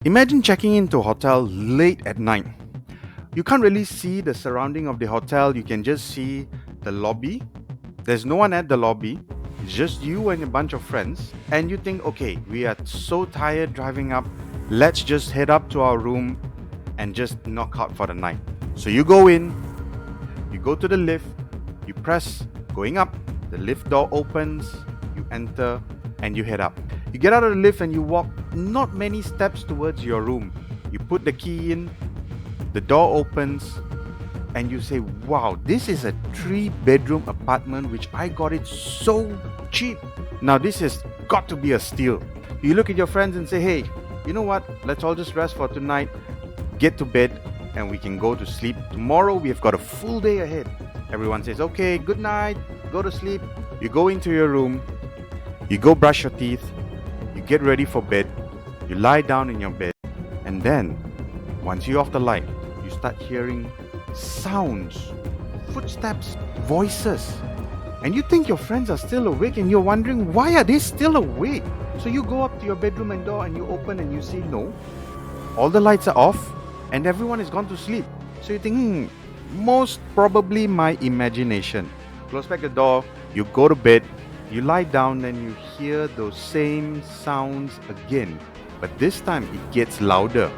Imagine checking into a hotel late at night. You can't really see the surrounding of the hotel, you can just see the lobby. There's no one at the lobby, it's just you and a bunch of friends. And you think, okay, we are so tired driving up, let's just head up to our room and just knock out for the night. So you go in, you go to the lift, you press going up, the lift door opens, you enter, and you head up. You get out of the lift and you walk not many steps towards your room. You put the key in, the door opens, and you say, wow, this is a 3-bedroom apartment which I got it so cheap. Now this has got to be a steal. You look at your friends and say, hey, you know what? Let's all just rest for tonight, get to bed, and we can go to sleep. Tomorrow we have got a full day ahead. Everyone says, okay, good night, go to sleep. You go into your room, you go brush your teeth, you get ready for bed, you lie down in your bed, and then once you're off the light, you start hearing sounds, footsteps, voices. And you think your friends are still awake and you're wondering, why are they still awake? So you go up to your bedroom and door and you open and you see, no, all the lights are off and everyone has gone to sleep. So you think, most probably my imagination. Close back the door, you go to bed, you lie down and you hear those same sounds again. But this time it gets louder.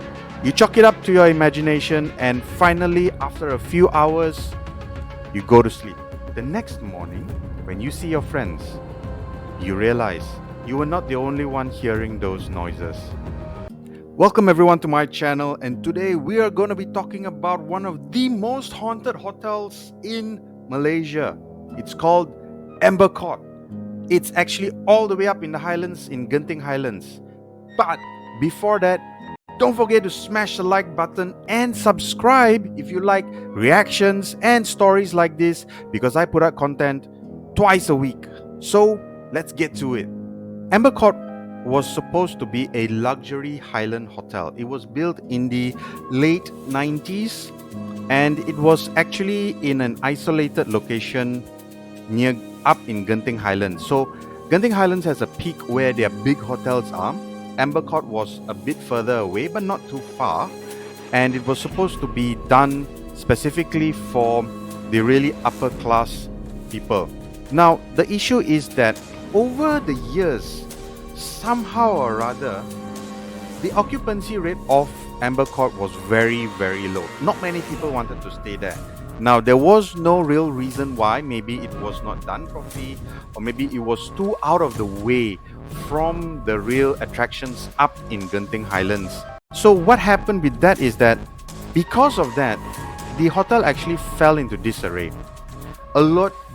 You chalk it up to your imagination, and finally, after a few hours, you go to sleep. The next morning, when you see your friends, you realize you were not the only one hearing those noises. Welcome everyone to my channel, and today we are going to be talking about one of the most haunted hotels in Malaysia. It's called Amber Court. It's actually all the way up in the highlands, in Genting Highlands. But before that, don't forget to smash the like button and subscribe if you like reactions and stories like this, because I put out content twice a week. So let's get to it. Amber Court was supposed to be a luxury highland hotel. It was built in the late 90s and it was actually in an isolated location near up in Genting Highlands. So Genting Highlands has a peak where their big hotels are. Amber Court was a bit further away, but not too far, and it was supposed to be done specifically for the really upper class people. Now, the issue is that over the years, somehow or other, the occupancy rate of Amber Court was very, very low. Not many people wanted to stay there. Now, there was no real reason why. Maybe it was not done properly, or maybe it was too out of the way from the real attractions up in Genting Highlands. So what happened with that is that because of that, the hotel actually fell into disarray.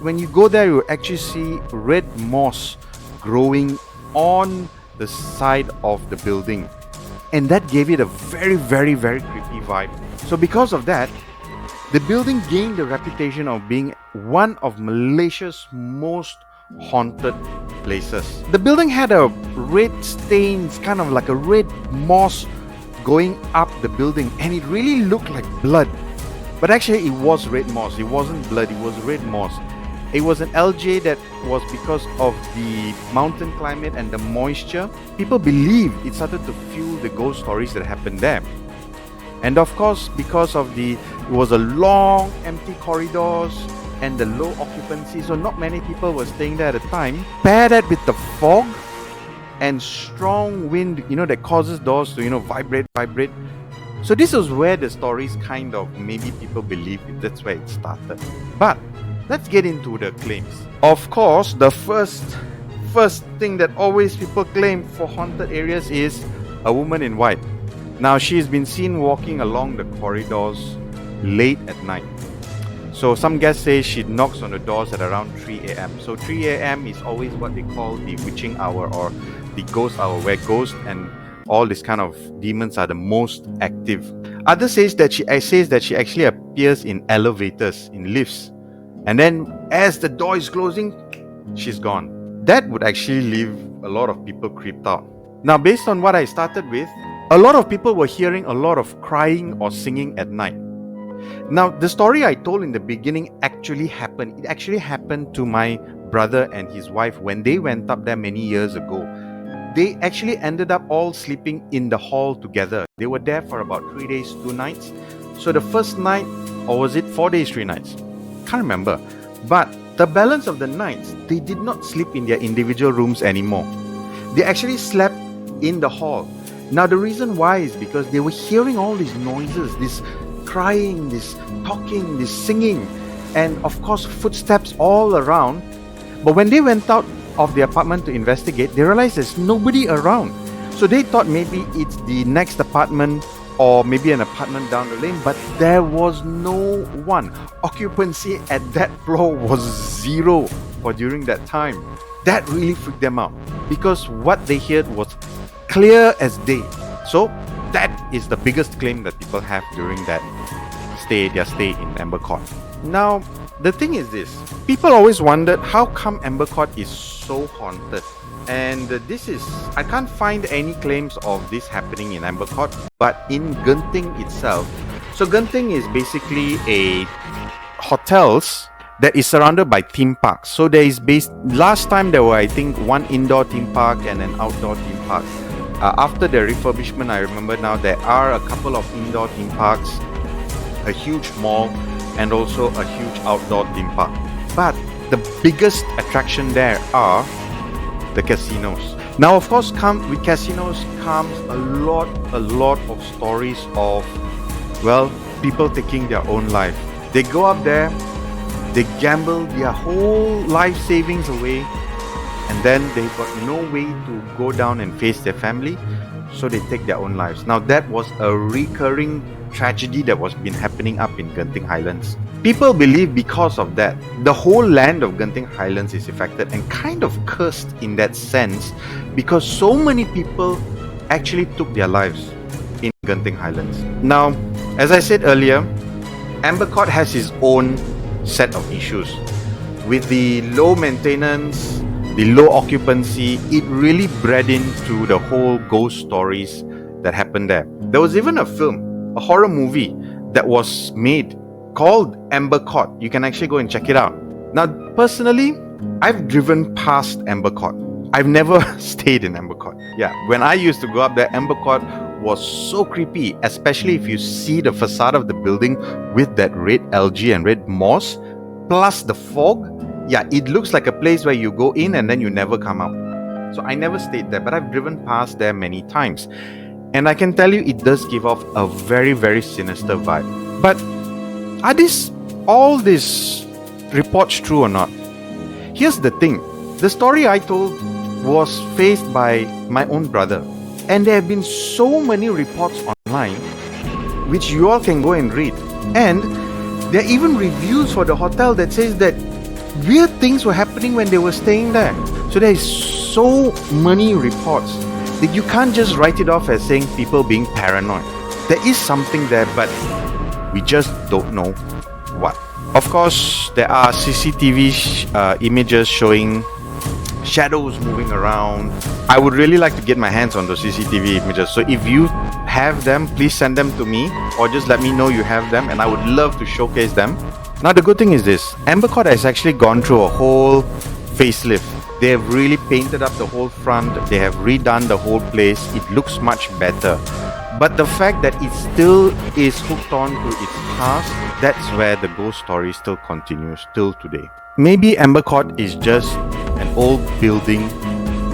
When you go there, you actually see red moss growing on the side of the building, and that gave it a very, very, very creepy vibe. So because of that, the building gained the reputation of being one of Malaysia's most haunted places. The building had a red stains, kind of like a red moss going up the building, and it really looked like blood. But actually it was red moss. It wasn't blood, it was red moss. It was an LJ that was because of the mountain climate and the moisture. People believe it started to fuel the ghost stories that happened there. And of course, because of it was a long empty corridors and the low occupancy, so not many people were staying there at a time. Pair that with the fog and strong wind, that causes doors to, vibrate. So this was where the stories kind of, maybe people believe that's where it started. But let's get into the claims. Of course, the first thing that always people claim for haunted areas is a woman in white. Now, she's been seen walking along the corridors late at night. So some guests say she knocks on the doors at around 3 a.m. So 3 a.m. is always what they call the witching hour, or the ghost hour, where ghosts and all these kind of demons are the most active. Others says that she actually appears in elevators, in lifts, and then as the door is closing, she's gone. That would actually leave a lot of people creeped out. Now, based on what I started with, a lot of people were hearing a lot of crying or singing at night. Now, the story I told in the beginning actually happened. It actually happened to my brother and his wife when they went up there many years ago. they actually ended up all sleeping in the hall together. They were there for about 3 days, 2 nights. So the first night, or was it 4 days, 3 nights? Can't remember. But the balance of the nights, they did not sleep in their individual rooms anymore. They actually slept in the hall. Now the reason why is because they were hearing all these noises, this crying, this talking, this singing, and of course footsteps all around. But when they went out of the apartment to investigate, they realized there's nobody around. So they thought maybe it's the next apartment or maybe an apartment down the lane, but there was no one. Occupancy at that floor was zero for during that time. That really freaked them out because what they heard was clear as day. So that is the biggest claim that people have during that their stay in Amber Court. Now, the thing is this, people always wondered how come Amber Court is so haunted. And I can't find any claims of this happening in Amber Court, but in Genting itself. So Genting is basically a hotels that is surrounded by theme parks. So last time there were, I think, one indoor theme park and an outdoor theme park. After the refurbishment, I remember now there are a couple of indoor theme parks, a huge mall, and also a huge outdoor theme park. But the biggest attraction there are the casinos. Now, of course, with casinos comes a lot of stories of, well, people taking their own life. They go up there, they gamble their whole life savings away, and then they've got no way to go down and face their family, so they take their own lives. Now, that was a recurring tragedy that was been happening up in Genting Highlands. People believe because of that, the whole land of Genting Highlands is affected and kind of cursed in that sense because so many people actually took their lives in Genting Highlands. Now, as I said earlier, Amber Court has its own set of issues. With the low maintenance, the low occupancy, it really bred into the whole ghost stories that happened there. There was even a film, a horror movie that was made called Amber Court. You can actually go and check it out. Now, personally, I've driven past Amber Court. I've never stayed in Amber Court. Yeah, when I used to go up there, Amber Court was so creepy, especially if you see the facade of the building with that red algae and red moss, plus the fog. Yeah, it looks like a place where you go in and then you never come out. So I never stayed there, but I've driven past there many times. And I can tell you, it does give off a very, very sinister vibe. But are all these reports true or not? Here's the thing. The story I told was faced by my own brother. And there have been so many reports online, which you all can go and read. And there are even reviews for the hotel that says that weird things were happening when they were staying there. So there is so many reports that you can't just write it off as saying people being paranoid. There is something there, but we just don't know what. Of course, there are CCTV images showing shadows moving around. I would really like to get my hands on those CCTV images. So if you have them, please send them to me or just let me know you have them and I would love to showcase them. Now the good thing is this, Amber Court has actually gone through a whole facelift. They have really painted up the whole front. They have redone the whole place. It looks much better. But the fact that it still is hooked on to its past, that's where the ghost story still continues till today. Maybe Amber Court is just an old building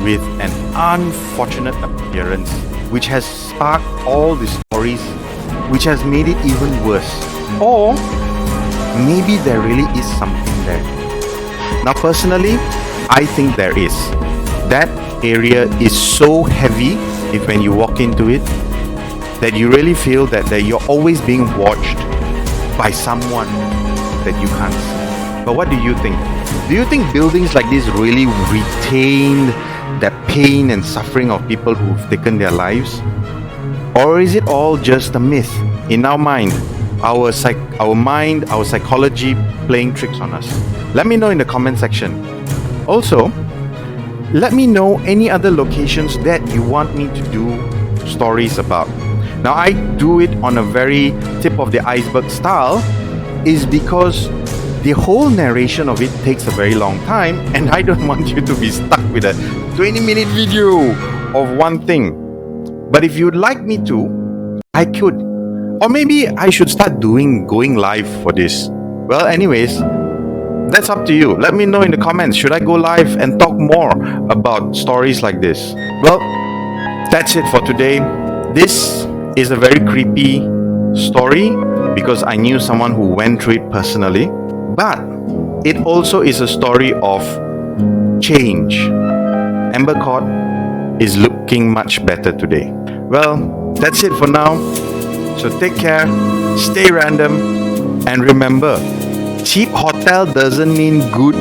with an unfortunate appearance, which has sparked all the stories, which has made it even worse. Or maybe there really is something there. Now personally, I think there is. That area is so heavy if when you walk into it, that you really feel that you're always being watched by someone that you can't see. But what do you think? Do you think buildings like this really retain that pain and suffering of people who've taken their lives? Or is it all just a myth in our mind? Our psychology playing tricks on us? Let me know in the comment section. Also, let me know any other locations that you want me to do stories about. Now, I do it on a very tip of the iceberg style is because the whole narration of it takes a very long time and I don't want you to be stuck with a 20-minute video of one thing. But if you'd like me to, I could. Or maybe I should start going live for this. Well, anyways, that's up to you. Let me know in the comments. Should I go live and talk more about stories like this? Well, that's it for today. This is a very creepy story because I knew someone who went through it personally. But it also is a story of change. Amber Court is looking much better today. Well, that's it for now. So take care, stay random, and remember, cheap hotel doesn't mean good.